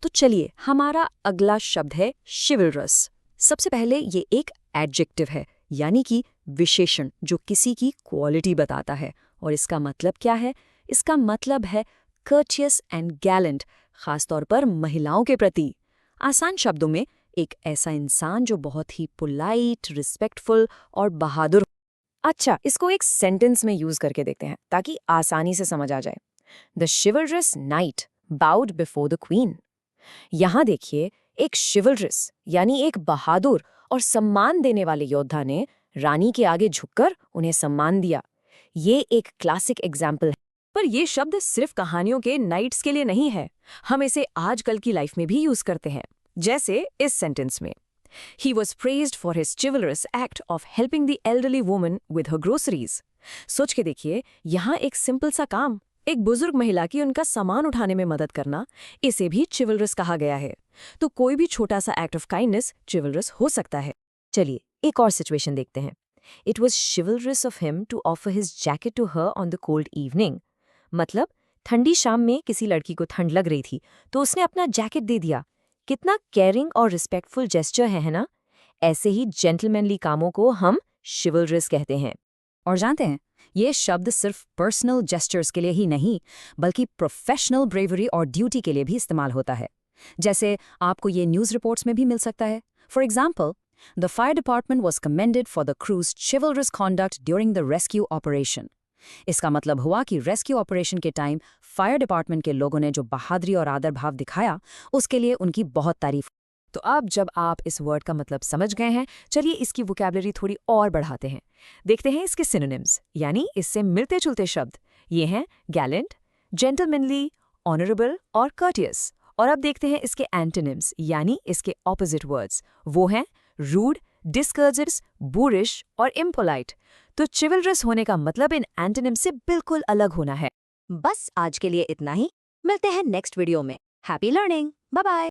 तो चलिए, हमारा अगला शब्द है chivalrous। सबसे पहले ये एक एडजेक्टिव है, यानी कि विशेषण जो किसी की क्वालिटी बताता है। और इसका मतलब क्या है? इसका मतलब है courteous and gallant, खासतौर पर महिलाओं के प्रति। आसान शब्दों में, एक ऐसा इंसान जो बहुत ही पोलाइट, रिस्पेक्टफुल और बहादुर। अच्छा, इसको एक सेंटेंस में यूज करके देखते हैं ताकि आसानी से समझ आ जाए। The chivalrous knight bowed before the queen। यहाँ देखिए, एक chivalrous यानी एक बहादुर और सम्मान देने वाले योद्धा ने रानी के आगे झुककर उन्हें सम्मान दिया। ये एक क्लासिक एग्जाम्पल है। पर ये शब्द सिर्फ कहानियों के नाइट्स के लिए नहीं है, हम इसे आजकल की लाइफ में भी यूज करते हैं। जैसे इस सेंटेंस में, He was praised for his chivalrous act of helping the elderly woman with her groceries। सोच के देखिए, यहाँ एक सिंपल सा काम, एक बुजुर्ग महिला की उनका सामान उठाने में मदद करना, इसे भी chivalrous कहा गया है। तो कोई भी छोटा सा एक्ट ऑफ काइंडनेस chivalrous हो सकता है। चलिए एक और सिचुएशन देखते हैं। It was chivalrous of him to offer his jacket to her on the cold evening। मतलब ठंडी शाम में किसी लड़की को ठंड लग रही थी तो उसने अपना जैकेट दे दिया। कितना केयरिंग और रिस्पेक्टफुल जेस्चर है ना? ऐसे ही जेंटलमैनली कामों को हम chivalrous कहते हैं। और जानते हैं, ये शब्द सिर्फ पर्सनल जेस्चर्स के लिए ही नहीं, बल्कि प्रोफेशनल ब्रेवरी और ड्यूटी के लिए भी इस्तेमाल होता है। जैसे आपको ये न्यूज़ रिपोर्ट्स में भी मिल सकता है। For example, the fire department was commended for the cruise chivalrous conduct during the rescue operation. इसका मतलब हुआ कि रेस्क्यू ऑपरेशन के टाइम फायर डिपार्टमेंट के लोगों ने जो बहादुरी और आदर भाव दिखाया, उसके लिए उनकी बहुत तारीफ। तो अब जब आप इस वर्ड का मतलब समझ गए हैं, चलिए इसकी वोकैबुलरी थोड़ी और बढ़ाते हैं। देखते हैं इसके सिनोनिम्स, यानी इससे मिलते जुलते शब्द। ये हैं गैलेंट, जेंटलमैनली, ऑनरेबल और कर्टियस। और अब देखते हैं इसके एंटोनिम्स, यानी इसके ऑपोजिट वर्ड्स। वो हैं रूड, डिस्कर्जिव, बूरिश और इम्पोलाइट। तो चिवलरस होने का मतलब इन एंटोनिम से बिल्कुल अलग होना है। बस आज के लिए इतना ही। मिलते हैं नेक्स्ट वीडियो में। Happy learning. Bye bye.